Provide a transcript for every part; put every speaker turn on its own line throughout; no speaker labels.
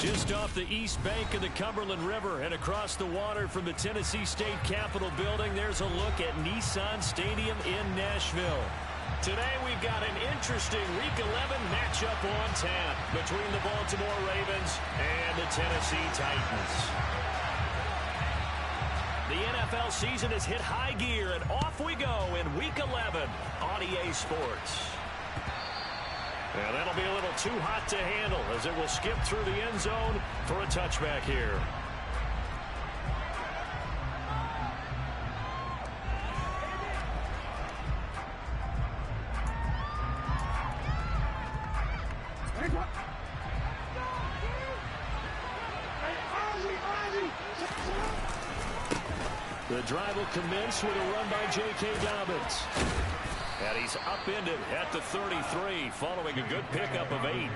Just off the east bank of the Cumberland River and across the water from the Tennessee State Capitol building, there's a look at Nissan Stadium in Nashville. Today we've got an interesting Week 11 matchup on tap between the Baltimore Ravens and the Tennessee Titans. The NFL season has hit high gear, and off we go in Week 11 on EA Sports. And that'll be a little too hot to handle as it will skip through the end zone for a touchback here. The drive will commence with a run by J.K. Dobbins. And he's upended at the 33 following a good pickup of 8.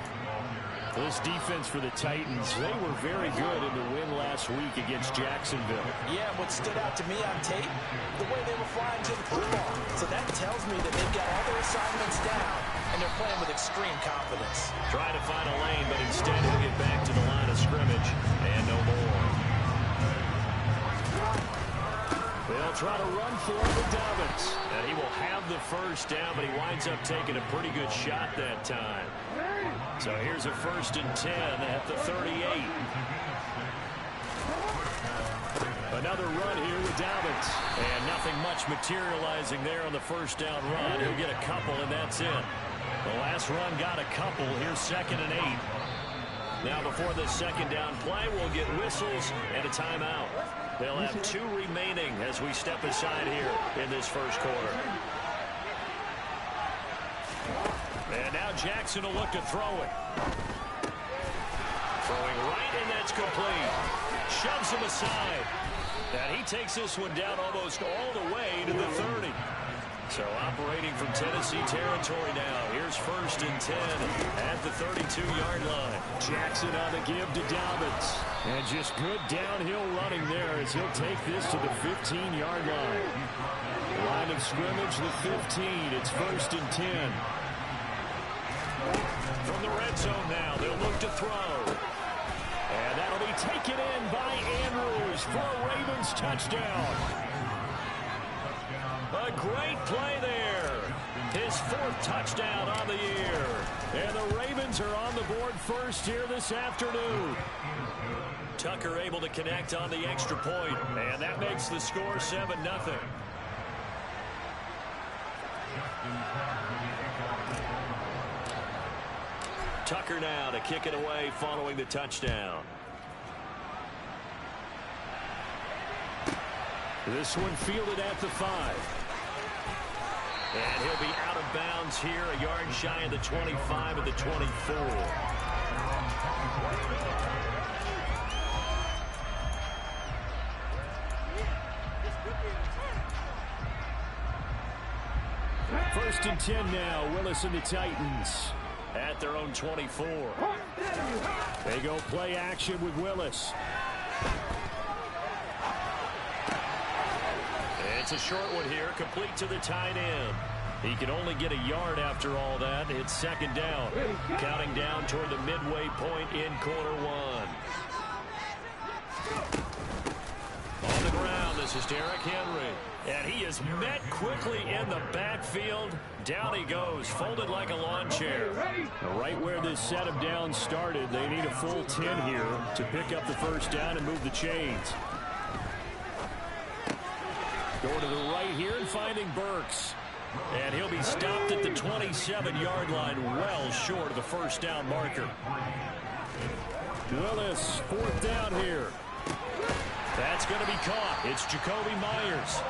This defense for the Titans, they were very good in the win last week against Jacksonville.
Yeah, what stood out to me on tape, the way they were flying to the football. So that tells me that they've got all their assignments down, and they're playing with extreme confidence.
Trying to find a lane, but instead he'll get back to the line of scrimmage and no more. They'll try to run for it with Dobbins. And he will have the first down, but he winds up taking a pretty good shot that time. So here's a 1st and 10 at the 38. Another run here with Dobbins. And nothing much materializing there on the first down run. He'll get a couple, and that's it. The last run got a couple. Here's 2nd and 8. Now before the second down play, we'll get whistles and a timeout. They'll have 2 remaining as we step aside here in this first quarter. And now Jackson will look to throw it. Throwing right, and that's complete. Shoves him aside. And he takes this one down almost all the way to the 30. So operating from Tennessee territory now. Here's 1st and 10 at the 32-yard line. Jackson on the give to Dobbins. And just good downhill running there as he'll take this to the 15-yard line. Line of scrimmage, the 15. It's 1st and 10. From the red zone now, they'll look to throw. And that'll be taken in by Andrews for a Ravens touchdown. A great play there. His 4th touchdown on the year. And the Ravens are on the board first here this afternoon. Tucker able to connect on the extra point, and that makes the score 7-0. Tucker now to kick it away following the touchdown. This one fielded at the 5. And he'll be out of bounds here, a yard shy of the 25 of the 24. First and 10 now, Willis and the Titans at their own 24. They go play action with Willis. It's a short one here, complete to the tight end. He can only get a yard after all that. It's 2nd down. Counting down toward the midway point in quarter 1. On the ground, this is Derrick Henry. And he is met quickly in the backfield. Down he goes, folded like a lawn chair. Right where this set of downs started, they need a full 10 here to pick up the first down and move the chains. Going to the right here and finding Burks. And he'll be stopped at the 27-yard line, well short of the first down marker. Willis, 4th down here. That's going to be caught. It's Jacoby Myers.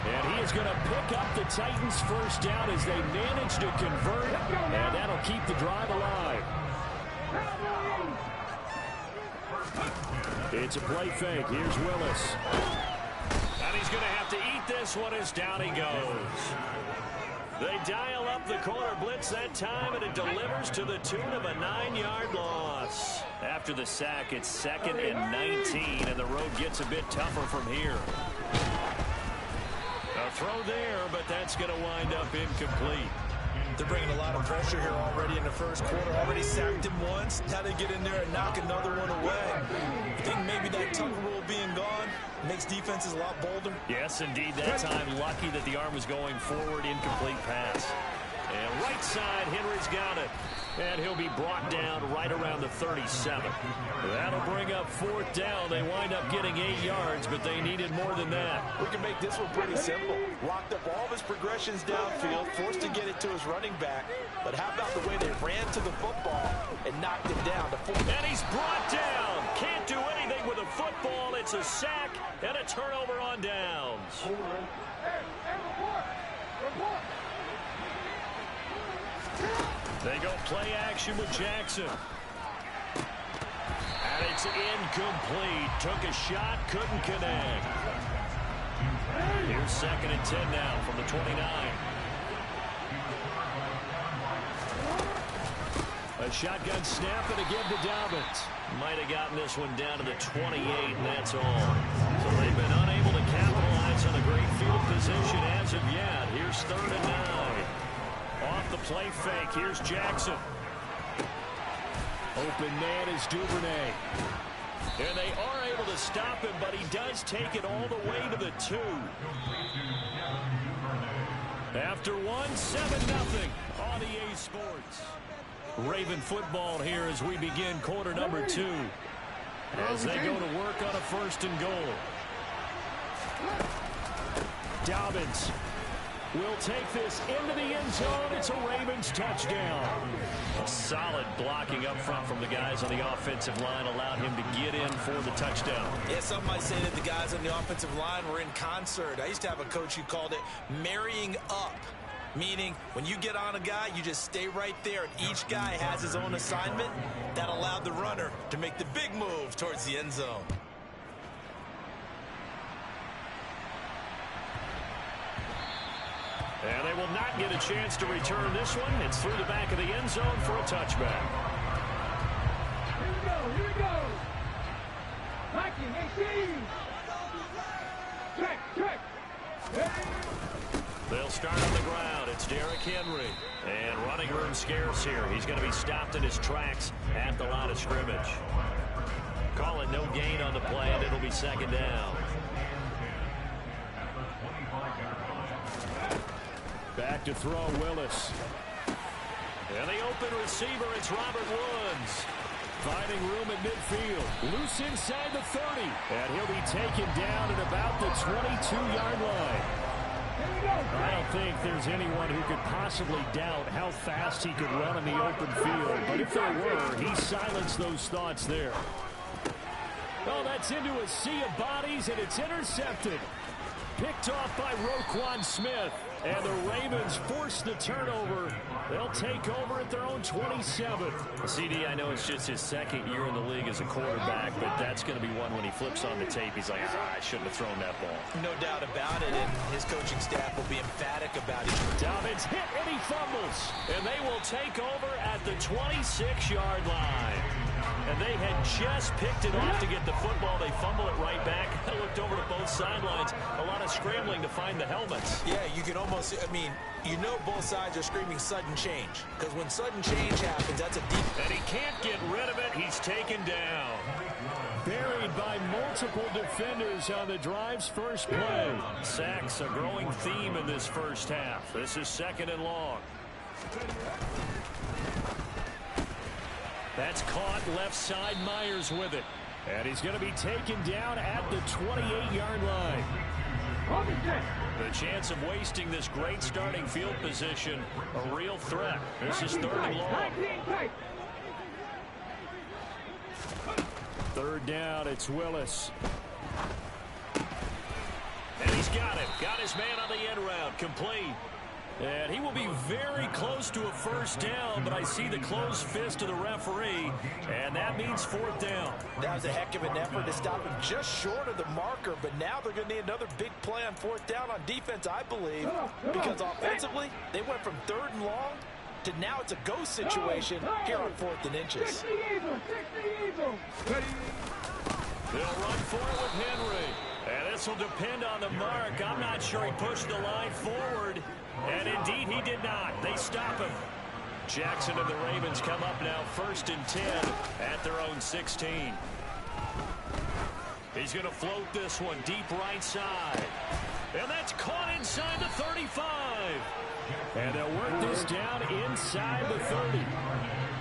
And he is going to pick up the Titans' first down as they manage to convert. And that'll keep the drive alive. It's a play fake. Here's Willis. And he's going to have to eat this one as down he goes. They dial up the corner blitz that time, and it delivers to the tune of a 9-yard loss. After the sack, it's 2nd and 19, and the road gets a bit tougher from here. A throw there, but that's going to wind up incomplete.
They're bringing a lot of pressure here already in the first quarter. Already sacked him once. Now they get in there and knock another one away. I think maybe that tunnel rule being gone makes defenses a lot bolder.
Yes, indeed. That time, lucky that the arm was going forward. Incomplete pass. And right side, Henry's got it. And he'll be brought down right around the 37. That'll bring up 4th down. They wind up getting 8 yards, but they needed more than that.
We can make this one pretty simple. Locked up all of his progressions downfield, forced to get it to his running back. But how about the way they ran to the football and knocked him down to 4?
And he's brought down. Can't do anything with a football. It's a sack and a turnover on downs. They go play action with Jackson. And it's incomplete. Took a shot, couldn't connect. Here's 2nd and 10 now from the 29. A shotgun snap and again to Dobbins. Might have gotten this one down to the 28, and that's all. So they've been unable to capitalize on a great field position as of yet. Here's 3rd and 9. Off the play fake, here's Jackson. Open man is Duvernay. And they are able to stop him, but he does take it all the way to the 2. After 1, 7-0 on EA Sports. Raven football here as we begin quarter number 2. As they go to work on a 1st and goal. Dobbins will take this into the end zone. It's a Ravens touchdown. Solid blocking up front from the guys on the offensive line allowed him to get in for the touchdown.
Yeah, some might say that the guys on the offensive line were in concert. I used to have a coach who called it marrying up, meaning when you get on a guy, you just stay right there, and each guy has his own assignment. That allowed the runner to make the big move towards the end zone.
And they will not get a chance to return this one. It's through the back of the end zone for a touchback.
Here we go, here we go. Blocking, check.
They'll start on the ground. It's Derrick Henry. And running room scarce here. He's going to be stopped in his tracks at the line of scrimmage. Call it no gain on the play, and it'll be 2nd down. Back to throw, Willis. And the open receiver, it's Robert Woods. Finding room at midfield. Loose inside the 30. And he'll be taken down at about the 22-yard line. I don't think there's anyone who could possibly doubt how fast he could run in the open field. But if there were, he silenced those thoughts there. Oh, that's into a sea of bodies, and it's intercepted. Picked off by Roquan Smith. And the Ravens force the turnover. They'll take over at their own 27. CD, I know it's just his 2nd year in the league as a quarterback, but that's going to be one when he flips on the tape. He's like, I shouldn't have thrown that ball.
No doubt about it, and his coaching staff will be emphatic about it.
Dobbins hit and he fumbles. And they will take over at the 26-yard line. And they had just picked it off to get the football. They fumble it right back. I looked over to both sidelines. A lot of scrambling to find the helmets.
Yeah, you can almost, you know both sides are screaming sudden change. Because when sudden change happens, that's a deep...
And he can't get rid of it. He's taken down. Buried by multiple defenders on the drive's first play. Sacks, a growing theme in this first half. This is 2nd and long. That's caught left side. Myers with it. And he's going to be taken down at the 28-yard line. The chance of wasting this great starting field position, a real threat. This is 3rd and long. 3rd down, it's Willis. And he's got it. Got his man on the end route. Complete. And he will be very close to a 1st down, but I see the closed fist of the referee, and that means 4th down.
That was a heck of an effort to stop him just short of the marker, but now they're going to need another big play on 4th down on defense, I believe, because offensively, they went from 3rd and long to now it's a go situation here on 4th and inches.
They'll run for it with Henry. And this will depend on the mark. I'm not sure he pushed the line forward. And Indeed, he did not. They stop him. Jackson and the Ravens come up now 1st and 10 at their own 16. He's going to float this one deep right side. And that's caught inside the 35. And they'll work this down inside the 30.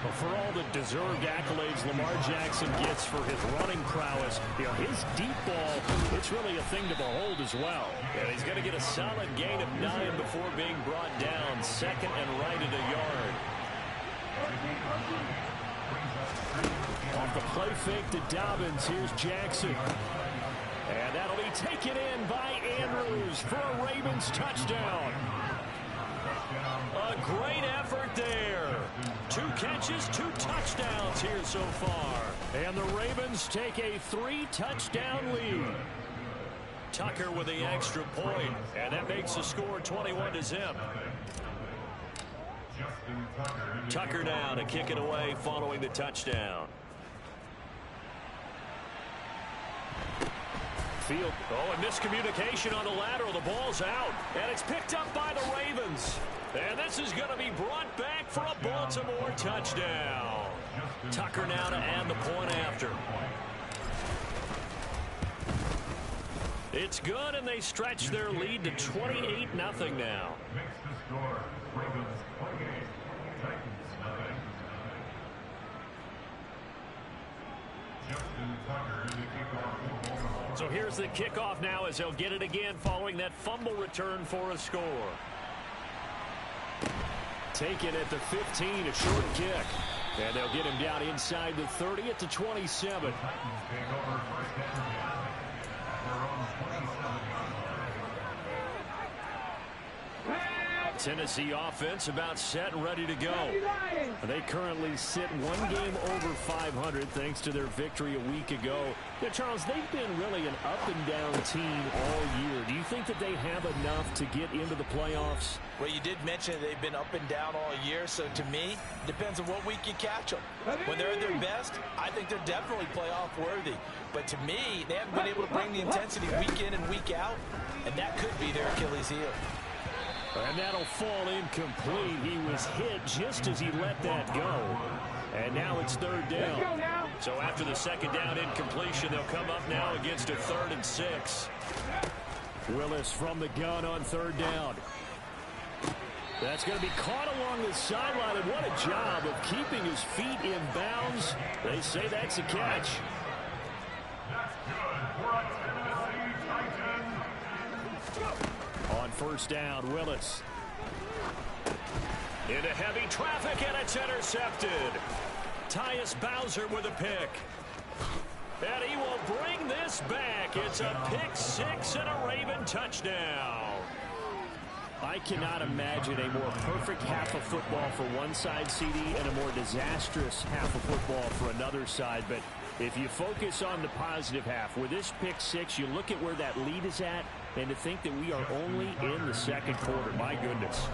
But for all the deserved accolades Lamar Jackson gets for his running prowess, his deep ball, it's really a thing to behold as well. And he's going to get a solid gain of 9 before being brought down. 2nd and right at a yard. Off the play fake to Dobbins, here's Jackson. And that'll be taken in by Andrews for a Ravens touchdown. A great effort there. 2 catches, 2 touchdowns here so far. And the Ravens take a 3-touchdown lead. Tucker with the extra point, and that makes the score 21-0. Tucker now to kick it away following the touchdown. Field. Oh, and miscommunication on the lateral. The ball's out, and it's picked up by the Ravens. And this is going to be brought back for a Baltimore touchdown. Tucker now to add the point after. It's good, and they stretch their lead to 28-0 now. So here's the kickoff now as they'll get it again following that fumble return for a score. Taken at the 15, a short kick. And they'll get him down inside the 30 at the 27. Tennessee offense about set and ready to go. They currently sit 1 game over 500 thanks to their victory a week ago. Charles, they've been really an up-and-down team all year. Do you think that they have enough to get into the playoffs?
Well, you did mention they've been up and down all year, so to me, it depends on what week you catch them. When they're at their best, I think they're definitely playoff worthy. But to me, they haven't been able to bring the intensity week in and week out, and that could be their Achilles heel.
And that'll fall incomplete. He was hit just as he let that go. And now it's 3rd down. So after the 2nd down incompletion, they'll come up now against a 3rd and 6. Willis from the gun on 3rd down. That's going to be caught along the sideline. And what a job of keeping his feet in bounds. They say that's a catch. On 1st down, Willis. Into heavy traffic, and it's intercepted. Tyus Bowser with a pick. And he will bring this back. It's a pick 6 and a Raven touchdown. I cannot imagine a more perfect half of football for one side, CD, and a more disastrous half of football for another side. But if you focus on the positive half, with this pick 6, you look at where that lead is at, and to think that we are only in the 2nd quarter. My goodness.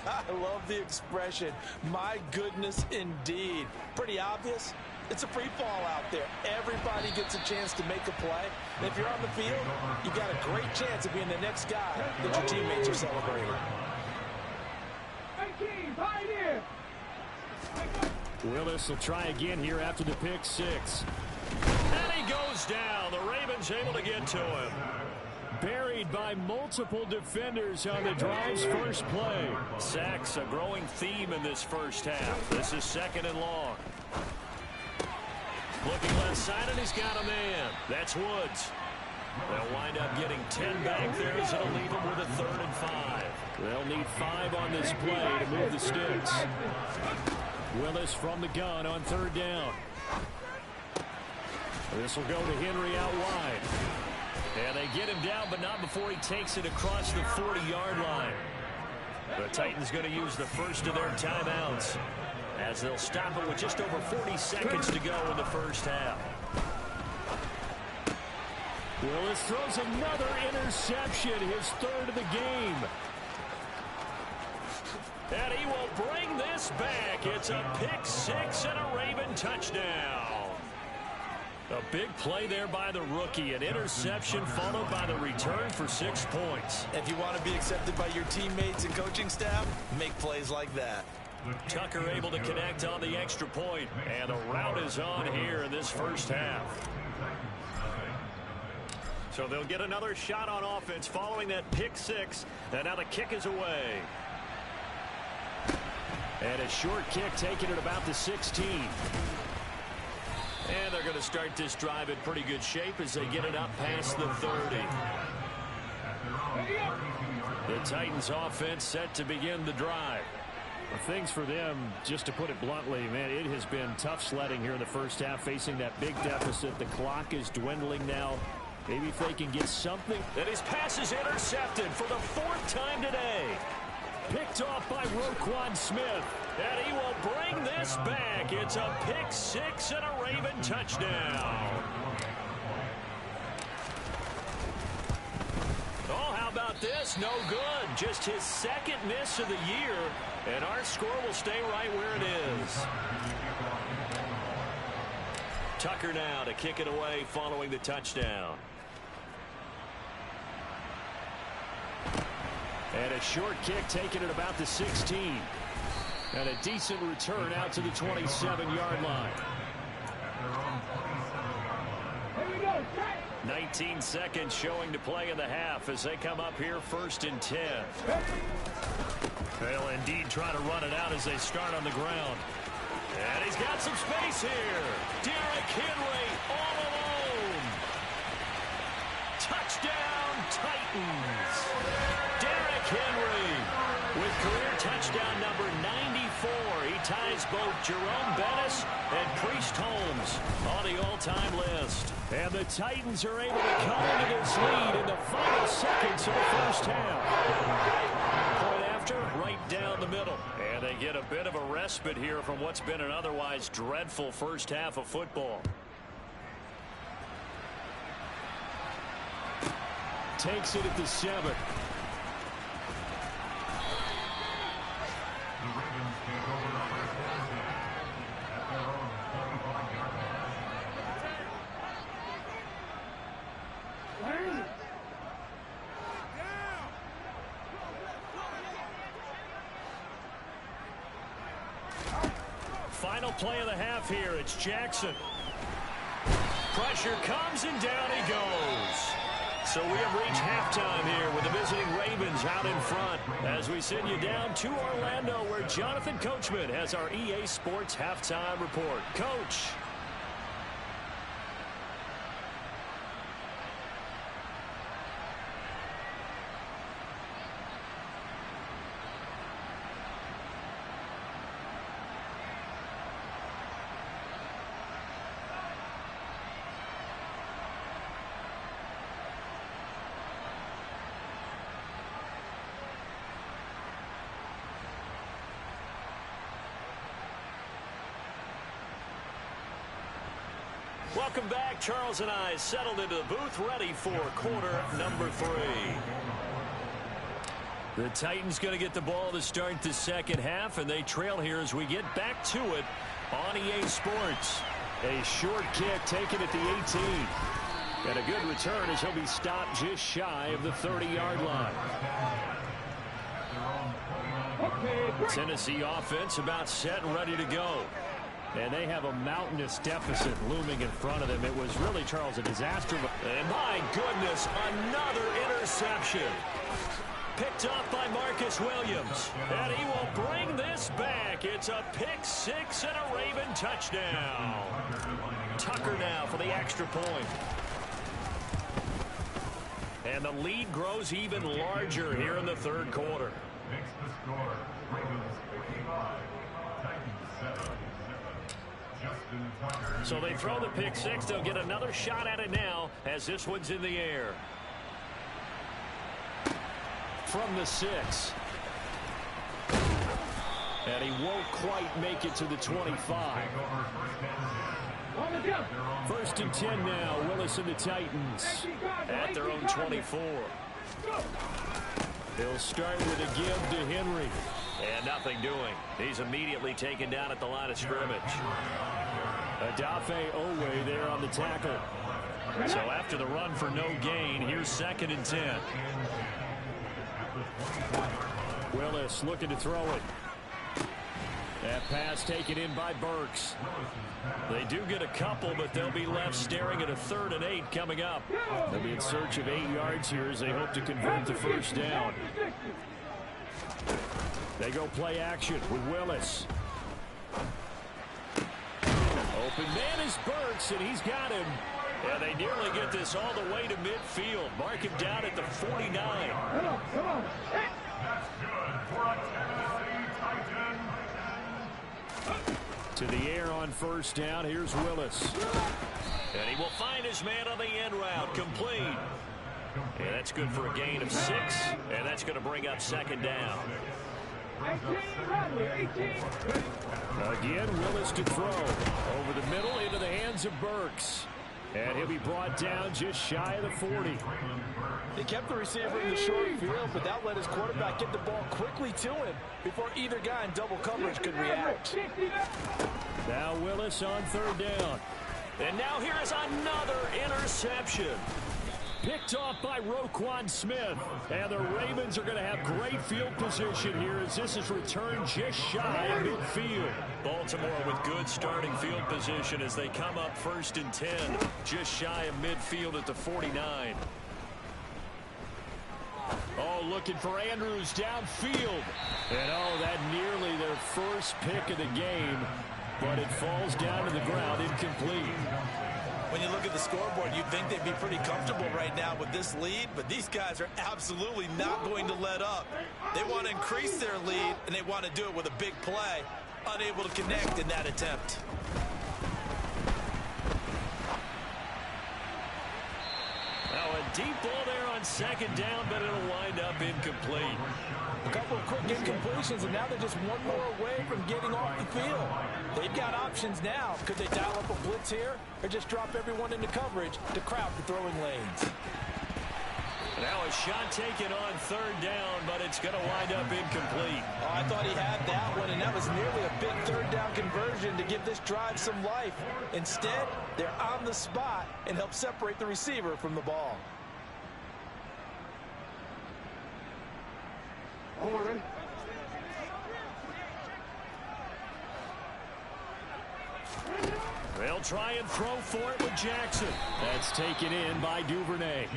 I love the expression. My goodness, indeed. Pretty obvious. It's a free fall out there. Everybody gets a chance to make a play. And if you're on the field, you've got a great chance of being the next guy that your teammates are celebrating.
Willis will try again here after the pick 6. And he goes down. The Ravens able to get to him. Buried by multiple defenders on the drive's first play. Sacks, a growing theme in this first half. This is 2nd and long. Looking left side, and he's got a man. That's Woods. They'll wind up getting 10 back there as it'll leave them with a 3rd and 5. They'll need 5 on this play to move the sticks. Willis from the gun on 3rd down. This will go to Henry out wide. And they get him down, but not before he takes it across the 40-yard line. The Titans going to use the first of their timeouts as they'll stop it with just over 40 seconds to go in the first half. Willis throws another interception, his 3rd of the game. And he will bring this back. It's a pick 6 and a Raven touchdown. A big play there by the rookie. An interception followed by the return for 6 points.
If you want to be accepted by your teammates and coaching staff, make plays like that.
Tucker able to connect on the extra point, and the route is on here in this first half. So they'll get another shot on offense following that pick six, and now the kick is away. And a short kick taken at about the 16. And they're going to start this drive in pretty good shape as they get it up past the 30. The Titans offense set to begin the drive.
Things for them, just to put it bluntly, man, it has been tough sledding here in the first half, facing that big deficit. The clock is dwindling now. Maybe if they can get something.
And his pass is intercepted for the 4th time today. Picked off by Roquan Smith. And he will bring this back. It's a pick six and a Raven touchdown. Oh, how about this? No good. Just his 2nd miss of the year. And our score will stay right where it is. Tucker now to kick it away following the touchdown.
And a short kick taken at about the 16. And a decent return out to the 27-yard line.
Here we go.
19 seconds showing to play in the half as they come up here 1st and 10. They'll indeed try to run it out as they start on the ground. And he's got some space here. Derrick Henry all alone. Touchdown, Titans. Derrick Henry with career touchdown number 94. He ties both Jerome Bettis and Priest Holmes on the all-time list.
And the Titans are able to come into this lead in the final seconds of the first half.
Point after, right down the middle. And they get a bit of a respite here from what's been an otherwise dreadful first half of football.
Takes it at the 7.
Final play of the half here. It's Jackson. Pressure comes and down he goes. So we have reached halftime here with the visiting Ravens out in front as we send you down to Orlando where Jonathan Coachman has our EA Sports halftime report. Coach. Welcome back. Charles and I settled into the booth ready for quarter number 3. The Titans going to get the ball to start the second half, and they trail here as we get back to it on EA Sports.
A short kick taken at the 18. And a good return as he'll be stopped just shy of the 30-yard line.
Tennessee offense about set and ready to go.
And they have a mountainous deficit looming in front of them. It was really, Charles, a disaster.
And my goodness, another interception. Picked off by Marcus Williams. And he will bring this back. It's a pick six and a Raven touchdown. Tucker now for the extra point. And the lead grows even larger here in the third quarter.
Makes the score Ravens 55, Titans 7.
So they throw the pick six. They'll get another shot at it now as this one's in the air.
From the 6. And he won't quite make it to the 25. First and 10 now. Willis and the Titans
at their own 24.
They'll start with a give to Henry.
And nothing doing. He's immediately taken down at the line of scrimmage.
Adafe Owe there on the tackle.
So after the run for no gain, here's 2nd and 10.
Willis looking to throw it. That pass taken in by Burks.
They do get a couple, but they'll be left staring at a 3rd and 8 coming up.
They'll be in search of 8 yards here as they hope to convert the first down. They go play action with Willis. Open man is Burks, and he's got him.
Yeah, they nearly get this all the way to midfield. Mark him down at the 49.
Come on.
That's good for a Tennessee Titan.
To the air on first down. Here's Willis.
And he will find his man on the end route. Complete. And that's good for a gain of 6. And that's going to bring up 2nd down.
18.
Again, Willis to throw. Over the middle into the hands of Burks. And he'll be brought down just shy of the 40.
They kept the receiver in the short field, but that let his quarterback get the ball quickly to him before either guy in double coverage could react.
Now Willis on 3rd down.
And now here is another interception.
Picked off by Roquan Smith. And the Ravens are going to have great field position here as this is returned just shy of midfield.
Baltimore with good starting field position as they come up 1st and 10. Just shy of midfield at the 49.
Oh, looking for Andrews downfield. And oh, that nearly their first pick of the game. But it falls down to the ground incomplete.
When you look at the scoreboard, you'd think they'd be pretty comfortable right now with this lead, but these guys are absolutely not going to let up. They want to increase their lead, and they want to do it with a big play. Unable to connect in that attempt.
Now a deep ball there on 2nd down, but it'll wind up incomplete.
A couple of quick incompletions, and now they're just one more away from getting off the field. They've got options now. Could they dial up a blitz here or just drop everyone into coverage to crowd the throwing lanes?
Now a shot taken on 3rd down, but it's going to wind up incomplete.
Oh, I thought he had that one, and that was nearly a big 3rd down conversion to give this drive some life. Instead, they're on the spot and help separate the receiver from the ball.
They'll try and throw for it with Jackson.
That's taken in by Duvernay.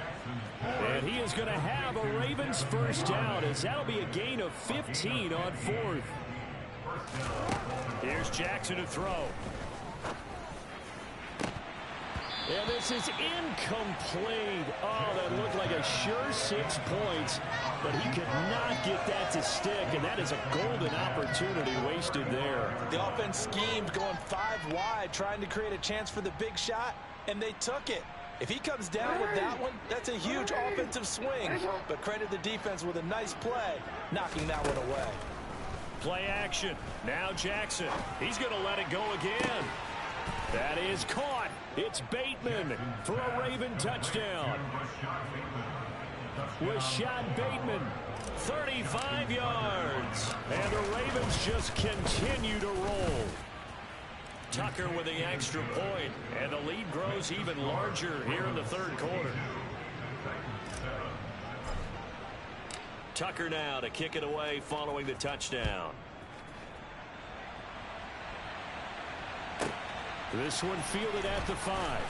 And he is going to have a Ravens first down as that'll be a gain of 15 on 4th.
Here's Jackson to throw.
And this is incomplete. Oh, that looked like a sure 6 points, but he could not get that to stick, and that is a golden opportunity wasted there.
The offense schemed going 5 wide, trying to create a chance for the big shot, and they took it. If he comes down with that one, that's a huge offensive swing, but credit the defense with a nice play, knocking that one away.
Play action. Now Jackson. He's going to let it go again.
That is caught. It's Bateman for a Raven touchdown. Rashad Bateman,
35 yards.
and the Ravens just continue to roll.
Tucker with the extra point, and the lead grows even larger here in the 3rd quarter. Tucker now to kick it away following the touchdown.
This one fielded at the 5.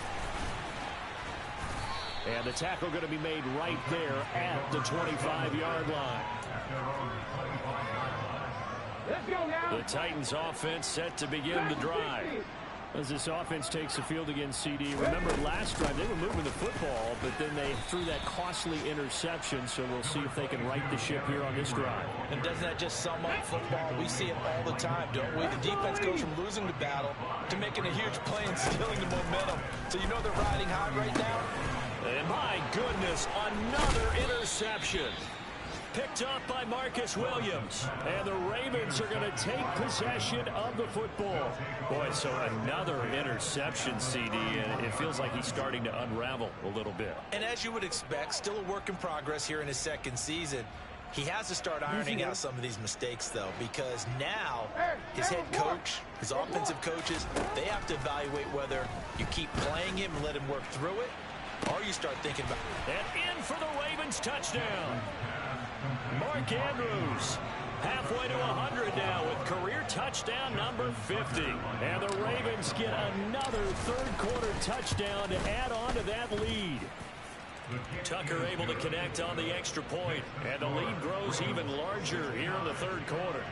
And the tackle going to be made right there at the 25-yard line.
Let's go now.
The Titans offense set to begin the drive.
As this offense takes the field against CD. Remember last drive they were moving the football, but then they threw that costly interception, so we'll see if they can right the ship here on this drive.
And doesn't that just sum up football? We see it all the time, don't we? The defense goes from losing the battle to making a huge play and stealing the momentum. So you know they're riding high right now?
And my goodness, another interception. Picked up by Marcus Williams.
And the Ravens are going to take possession of the football.
Boy, so another interception, CD, and it feels like he's starting to unravel a little bit.
And as you would expect, still a work in progress here in his 2nd season. He has to start ironing out some of these mistakes, though, because now his head coach, his offensive coaches, they have to evaluate whether you keep playing him and let him work through it, or you start thinking about it.
And in for the Ravens touchdown. Mark Andrews halfway to 100 now with career touchdown number 50. And the Ravens get another third-quarter touchdown to add on to that lead. Tucker able to connect on the extra point, and the lead grows even larger here in the third quarter.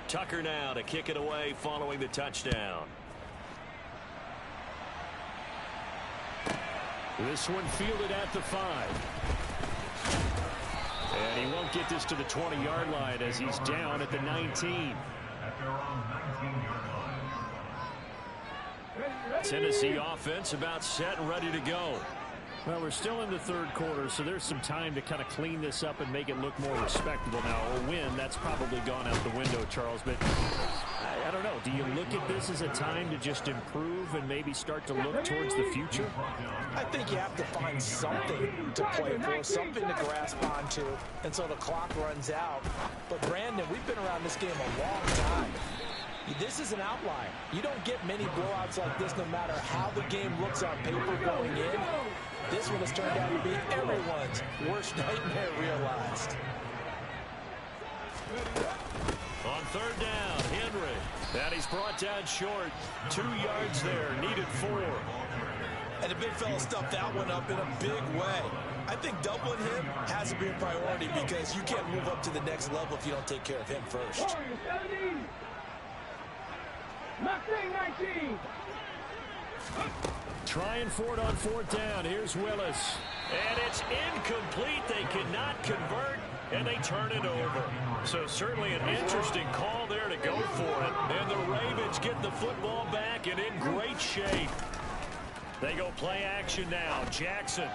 Tucker now to kick it away following the touchdown. This one fielded at the 5. And he won't get this to the 20-yard line as he's down at the 19.
At their own 19-yard line.
Tennessee offense about set and ready to go.
Well, we're still in the third quarter, so there's some time to kind of clean this up and make it look more respectable. Now, a win, that's probably gone out the window, Charles, but I don't know. Do you look at this as a time to just improve and maybe start to look towards the future?
I think you have to find something to play for, something to grasp onto until the clock runs out. But, Brandon, we've been around this game a long time. This is an outlier. You don't get many blowouts like this no matter how the game looks on paper going in. This one has turned out to be everyone's worst nightmare realized.
On third down, Henry. And he's brought down short. 2 yards there, needed 4.
And the big fella stuffed that one up in a big way. I think doubling him has to be a priority because you can't move up to the next level if you don't take care of him first.
Trying for it on fourth down. Here's Willis. And it's incomplete. They cannot convert, and they turn it over. So certainly an interesting call there to go for it. And the Ravens get the football back and in great shape. They go play action now. Jackson.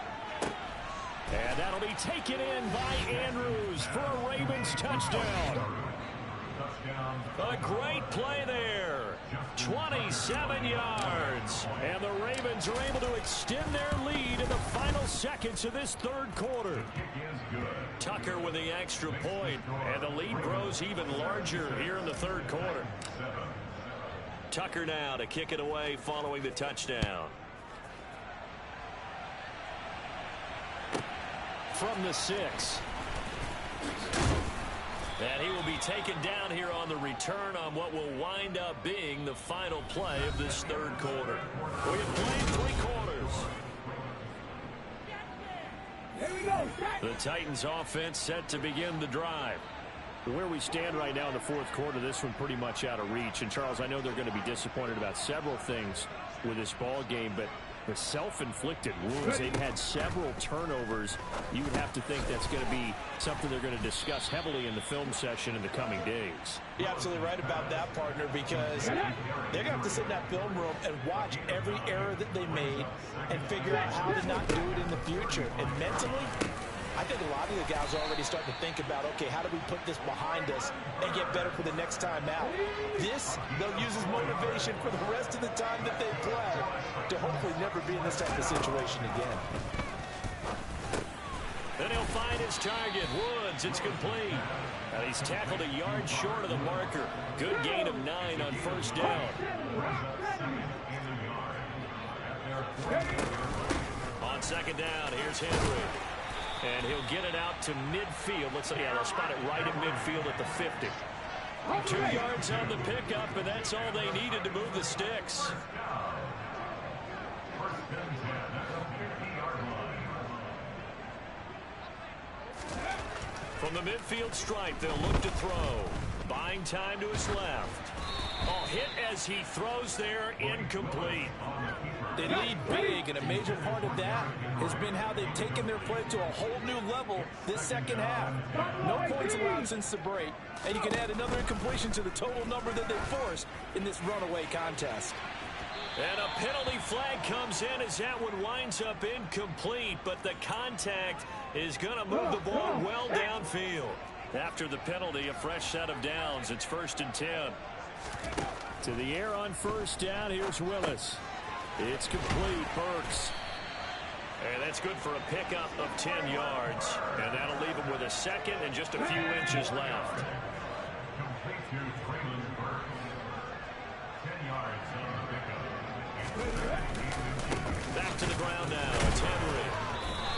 And that'll be taken in by Andrews for a Ravens touchdown. A great play there. 27 yards. And the Ravens are able to extend their lead in the final seconds of this third quarter. Tucker with the extra point, and the lead grows even larger here in the third quarter. Tucker now to kick it away following the touchdown. From the 6. And he will be taken down here on the return on what will wind up being the final play of this third quarter. We have played 3 quarters.
Here we go.
The Titans offense set to begin the drive.
Where we stand right now in the fourth quarter, this one pretty much out of reach. And, Charles, I know they're going to be disappointed about several things with this ball game, but the self-inflicted wounds, they've had several turnovers. You would have to think that's going to be something they're going to discuss heavily in the film session in the coming days.
You're absolutely right about that, partner, because they're going to have to sit in that film room and watch every error that they made and figure out how to not do it in the future. And mentally, I think a lot of the guys are already starting to think about, okay, how do we put this behind us and get better for the next time out? This, they'll use as motivation for the rest of the time that they play to hopefully never be in this type of situation again.
Then he'll find his target. Woods, it's complete. And he's tackled a yard short of the marker. Good gain of 9 on first down. On second down, here's Henry. And he'll get it out to midfield. Let's say, yeah, they'll spot it right in midfield at the 50. 2 yards on the pickup, and that's all they needed to move the sticks. From the midfield stripe, they'll look to throw. Buying time to his left. Oh, hit as he throws there, incomplete.
They lead big, and a major part of that has been how they've taken their play to a whole new level this second half. No points allowed since the break, and you can add another incompletion to the total number that they forced in this runaway contest.
And a penalty flag comes in as that one winds up incomplete, but the contact is going to move the ball well downfield. After the penalty, a fresh set of downs. It's 1st and 10.
To the air on first down, here's Willis. It's complete. Burks.
And that's good for a pickup of 10 yards. And that'll leave him with a second and just a few inches left.
Complete to Traylon Burks. 10 yards on the pickup.
Back to the ground now. It's Henry.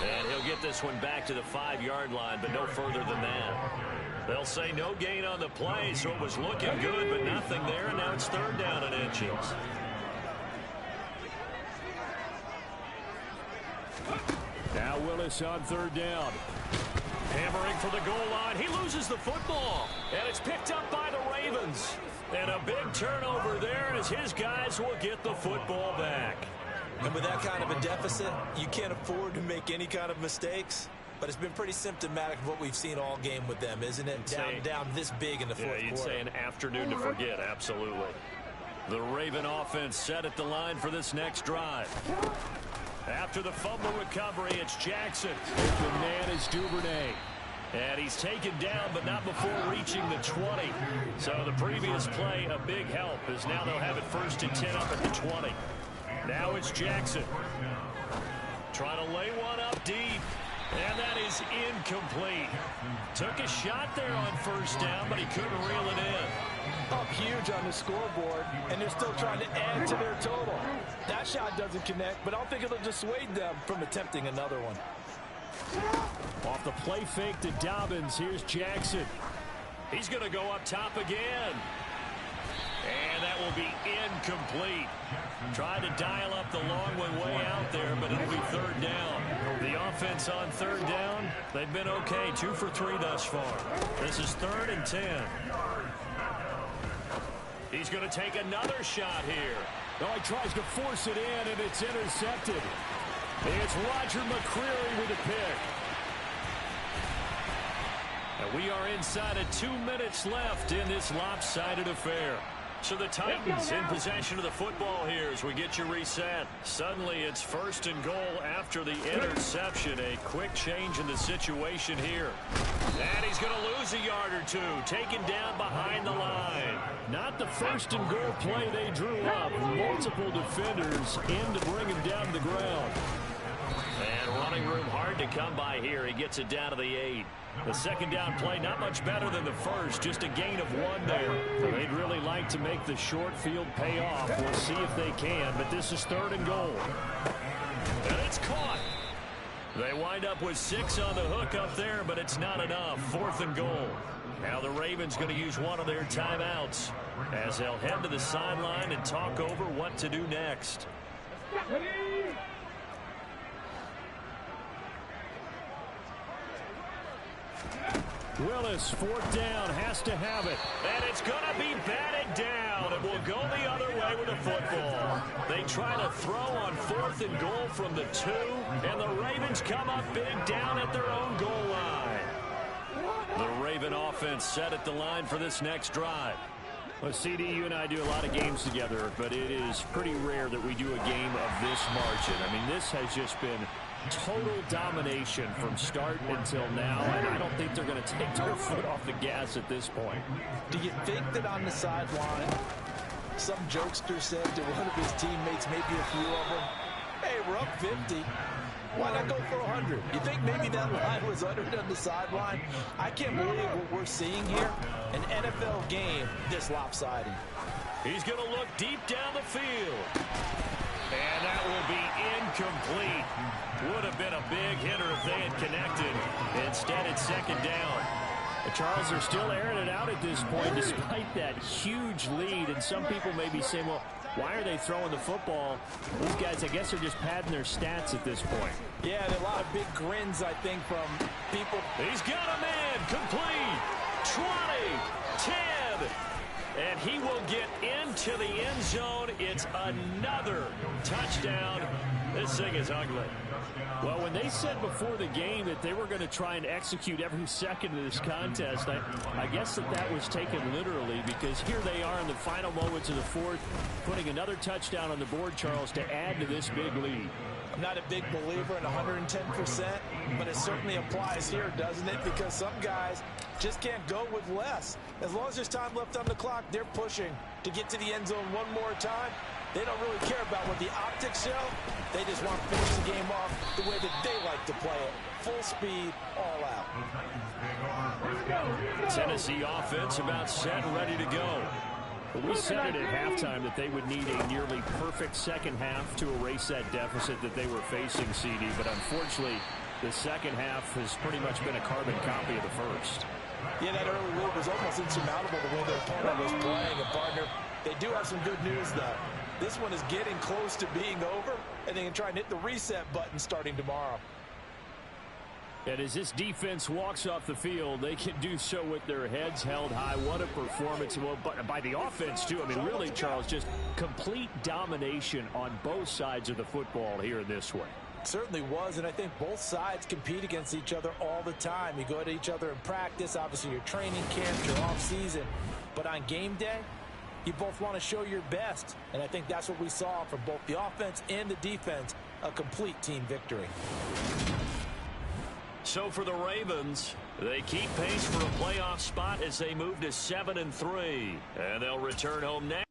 And he'll get this one back to the 5-yard line, but no further than that. They'll say no gain on the play, so it was looking good, but nothing there, and now it's 3rd down and inches.
Now Willis on 3rd down.
Hammering for the goal line. He loses the football, and it's picked up by the Ravens. And a big turnover there as his guys will get the football back.
And with that kind of a deficit, you can't afford to make any kind of mistakes. But it's been pretty symptomatic of what we've seen all game with them, isn't it? Down this big in the fourth quarter.
You'd say an afternoon to forget, absolutely. The Raven offense set at the line for this next drive. After the fumble recovery, it's Jackson.
The man is Duvernay.
And he's taken down, but not before reaching the 20. So the previous play, a big help, as now they'll have it 1st and 10 up at the 20. Now it's Jackson. Trying to lay one up deep. And that is incomplete. Took a shot there on 1st down, but he couldn't reel it in.
Up huge on the scoreboard, and they're still trying to add to their total. That shot doesn't connect, but I don't think it'll dissuade them from attempting another one.
Off the play fake to Dobbins, here's Jackson.
He's going to go up top again. And that will be incomplete. Tried to dial up the long one way out there, but it'll be 3rd down. The offense on 3rd down, they've been okay. 2 for 3 thus far. This is 3rd and 10. He's going to take another shot here.
Oh, he tries to force it in, and it's intercepted. It's Roger McCreary with a pick.
And we are inside of 2 minutes left in this lopsided affair. So the Titans in possession of the football here as we get you reset. Suddenly it's 1st and goal after the interception. A quick change in the situation here. And he's going to lose a yard or 2. Taken down behind the line.
Not the 1st and goal play they drew up. Multiple defenders in to bring him down to the ground.
And running room hard to come by here. He gets it down to the 8. The 2nd down play not much better than the 1st. Just a gain of 1 there.
They'd really like to make the short field pay off. We'll see if they can, but this is 3rd and goal.
And it's caught. They wind up with 6 on the hook up there, but it's not enough. 4th and goal. Now the Ravens going to use one of their timeouts as they'll head to the sideline and talk over what to do next.
Willis, 4th down, has to have it.
And it's going to be batted down. It will go the other way with the football. They try to throw on 4th and goal from the 2, and the Ravens come up big down at their own goal line. The Raven offense set at the line for this next drive.
Well, CD, you and I do a lot of games together, but it is pretty rare that we do a game of this margin. I mean, this has just been total domination from start until now, and I don't think they're going to take their foot off the gas at this point.
Do you think that on the sideline, some jokester said to one of his teammates, maybe a few of them, hey, we're up 50. Why not go for 100? You think maybe that line was uttered on the sideline? I can't believe what we're seeing here. An NFL game this lopsided.
He's going to look deep down the field. And that will be incomplete. Would have been a big hitter if they had connected. Instead, it's 2nd down.
Charles, they're still airing it out at this point despite that huge lead. And some people may be saying, well, why are they throwing the football? These guys, I guess, are just padding their stats at this point.
Yeah, there are a lot of big grins, I think, from people.
He's got a man. Complete. 20. 10. And he will get into the end zone. It's another touchdown. This thing is ugly.
Well, when they said before the game that they were going to try and execute every second of this contest, I guess that was taken literally, because here they are in the final moments of the 4th, putting another touchdown on the board, Charles, to add to this big lead.
I'm not a big believer in 110%, but it certainly applies here, doesn't it? Because some guys just can't go with less. As long as there's time left on the clock, they're pushing to get to the end zone one more time. They don't really care about what the optics show. They just want to finish the game off the way that they like to play it. Full speed, all out.
Tennessee offense about set and ready to go.
We said it at halftime that they would need a nearly perfect second half to erase that deficit that they were facing, CD. But unfortunately, the second half has pretty much been a carbon copy of the first.
Yeah, that early lead was almost insurmountable the way their opponent was playing. And, partner, they do have some good news, though. This one is getting close to being over, and they can try and hit the reset button starting tomorrow.
And as this defense walks off the field, they can do so with their heads held high. What a performance. Well, but by the offense, too. I mean, really, Charles, just complete domination on both sides of the football here in this one.
Certainly was, and I think both sides compete against each other all the time. You go at each other in practice, obviously your training camp, your off-season. But on game day, you both want to show your best. And I think that's what we saw from both the offense and the defense, a complete team victory.
So for the Ravens, they keep pace for a playoff spot as they move to 7-3. And they'll return home next.